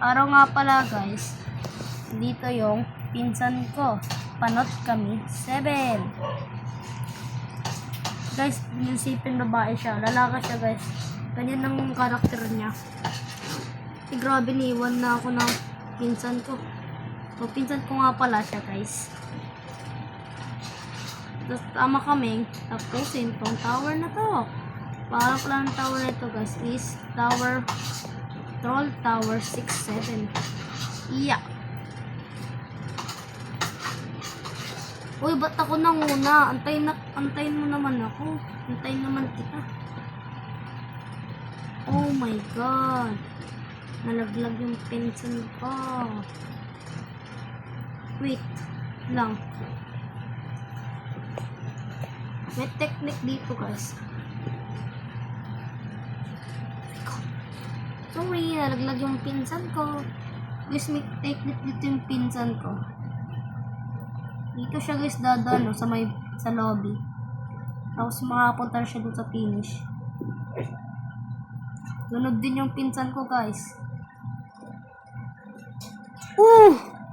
Araw nga pala guys, dito yung pinsan ko. Panot kami 7. Guys, inisipin babae siya. Lalaki siya guys. Ganyan ang karakter niya. Grabe, niwan na ako ng pinsan ko. So, pinsan ko nga pala siya guys. Tapos tama kaming tapusin tong tower na to. Para pala ng tower na ito guys is Troll Tower 6-7. Yeah. Uy, ba't ako nanguna? Antayin mo naman ako. Antayin naman kita. Oh my god. Nalaglag yung pencil ko. Wait lang. May technique dito guys. Sorry, nalaglag yung pinsan ko. Guys, may technique dito yung pinsan ko. Dito siya guys dadalo sa lobby. Tapos makapunta siya dun sa finish. Lunod din yung pinsan ko guys.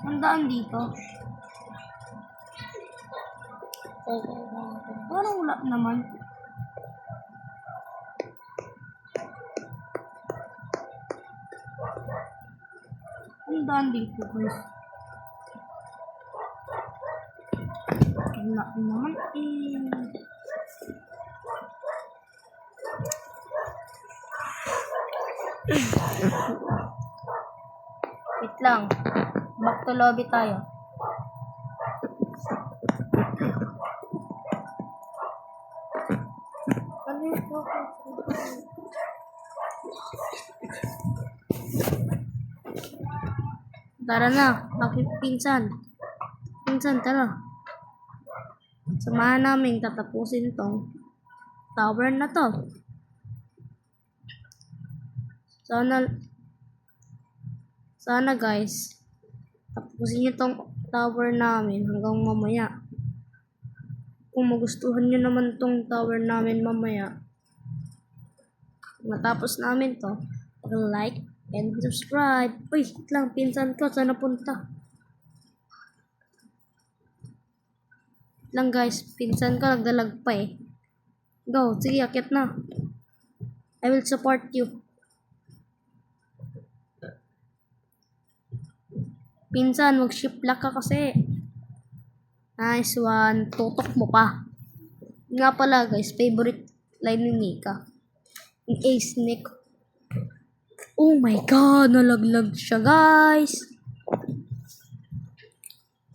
Nandaan dito. Parang wala naman. Nandaan dito guys. Wala naman Wait lang. Back to lobby tayo. Tara na, bakit pinsan? Pinsan, tara. Samahan namin tatapusin tong tower na to. Sana guys, tapusin nyo tong tower namin hanggang mamaya. Kung magustuhan nyo naman tong tower namin mamaya, matapos namin to, like and subscribe. Uy, lang, pinsan ko, saan napunta? Lang guys, pinsan ko nagdalag pa eh. Go, sige, akit na. I will support you. Pinsan, mag-ship lock ka kasi. Nice one. Tutok mo pa. Nga pala guys, favorite line ni Nika. Yung Ace Nick. Oh my god, nalaglag siya guys.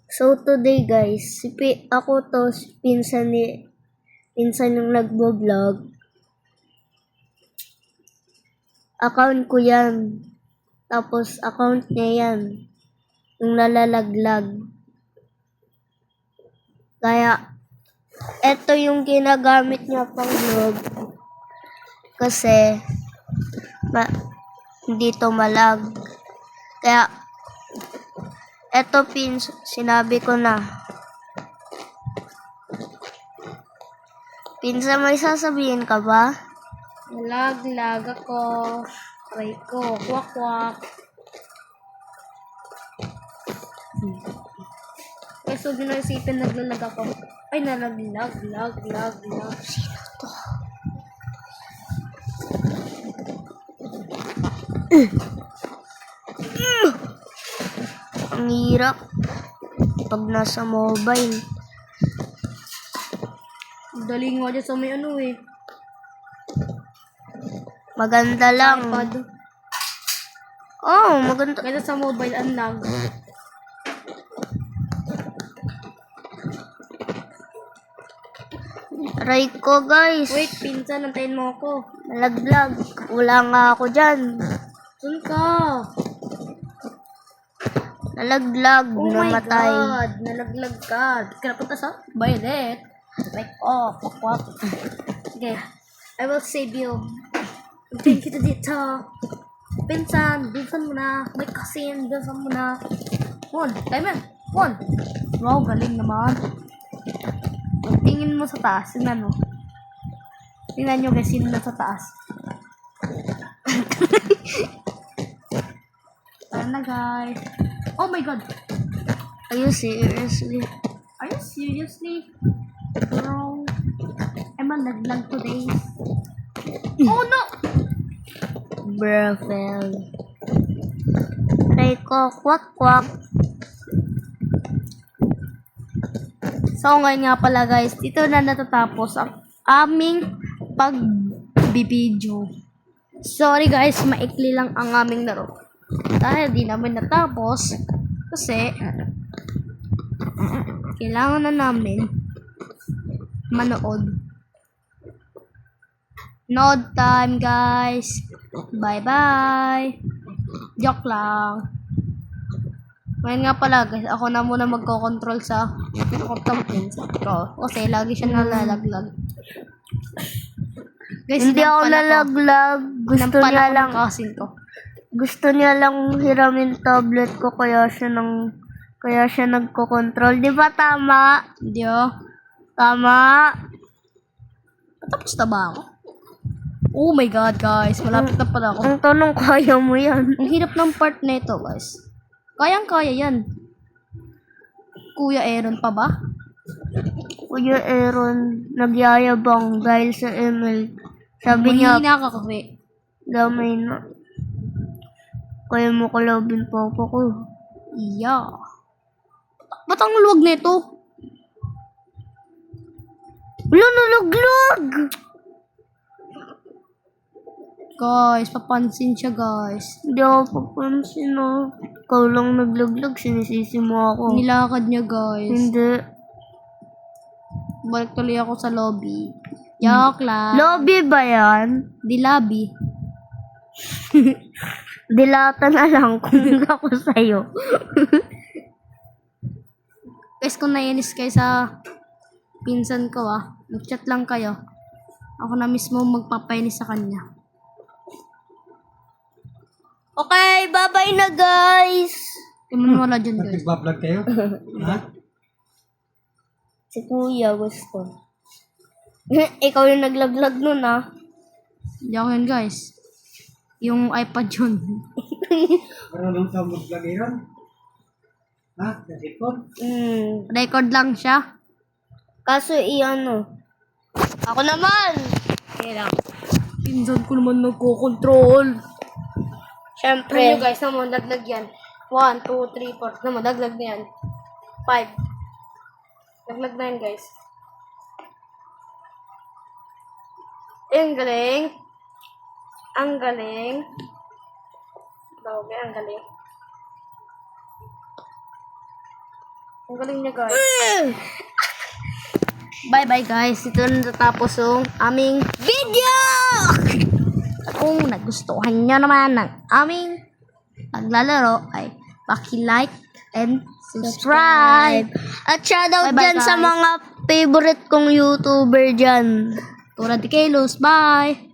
So today guys, ako to pinsan yung nagbo-vlog. Account ko yan. Tapos account niya yan. Yung nalalaglag. Kaya, eto yung ginagamit niya pang vlog. Kasi, hindi to malag. Kaya, eto sinabi ko na. Pinsan, may sasabihin ka ba? Lag ako. Try ko. Kwak. Kaya so ginasipin naglalag ako. Ay, nalaglag. Sino to? Ang hirap pag nasa mobile. Dali nga dyan sa may ano eh. Maganda lang. iPad. Oh, maganda. Kaya sa mobile ang lag. Aray ko guys. Wait, pinsan, nantayin mo ako. Nalaglag. Wala nga ako dyan. Saan ka? Nalaglag. Oh namatay. my god. Nalaglag ka. Kaya punta sa Violet. Like, kwak. Okay. I will save you. Thank you to dito. Pinsan mo na. May cousin, binsan mo na. Timer. Wow, galing naman. Tingin mo sa taas, tingnan mo. Tingnan nyo guys, sino na sa taas. Tara na guys. Oh my god. Are you seriously? Are you seriously? Bro. I'm a naglag today. Oh no! Bro, fell. Try ko, kwak. So ngayon nga pala guys, dito na natatapos ang aming pagbibideo. Sorry guys, maikli lang ang aming laro. Dahil di namin natapos kasi kailangan na namin manood. Nod time guys. Bye-bye. Joke lang. Ngayon nga pala guys, ako na muna magko-control sa complaints ko. Kasi lagi siya nalalaglag. Guys, Hindi ako nalaglag. Gusto niya lang hiramin tablet ko kaya siya nagko-control. Di ba tama? Hindi oh. Tama. Tapos na ba ako? Oh my god guys, malapit na pala ako. Ang tanong, kaya mo yan? Ang hirap ng part na ito guys. Kayang-kaya yan. Kuya Aaron pa ba? Kuya Aaron, nagyayabang dahil sa email. Sabi niya, Mahina ka kasi. damay na. Kaya mo kalabin papa ko. Yeah. Ba't ang luwag nito? Wala, nalaglag! Guys, papansin siya guys. Hindi ako papansin na. Ikaw lang naglaglag, sinisisi mo ako. Nilakad niya guys. Hindi. Balik tuloy ako sa lobby. Joke lang. Lobby ba yan? Di lobby. Dilata na lang kung ako sa'yo. Guys, kung nainis kayo sa pinsan ko mag-chat lang kayo. Ako na mismo magpapainis sa kanya. Okay, bye-bye na guys! Kung wala dyan guys. Nag-vlog kayo? Ha? Si Kuya gusto. Ikaw yung naglaglag nun Hindi ako yun guys. Yung iPad yun. Marunong ka mag-vlog yun? Ha? Nasipon? Record lang siya. Kaso ako naman! Kaya pinsan ko naman nagko-control. Siyempre. Ayun guys, namadaglag yan. 1, 2, 3, 4. Namadaglag na yan. 5. Daglag na yan guys. Ang galing. Ang galing. Grabe, ang galing. Ang galing niya guys. Bye-bye guys. Ito na natapos yung aming video! Kung nagustuhan nyo naman ng aming paglalaro ay paki-like and subscribe. At shoutout Bye-bye, dyan sa guys. mga favorite kong YouTuber dyan. Tulad ni Kelos. Bye!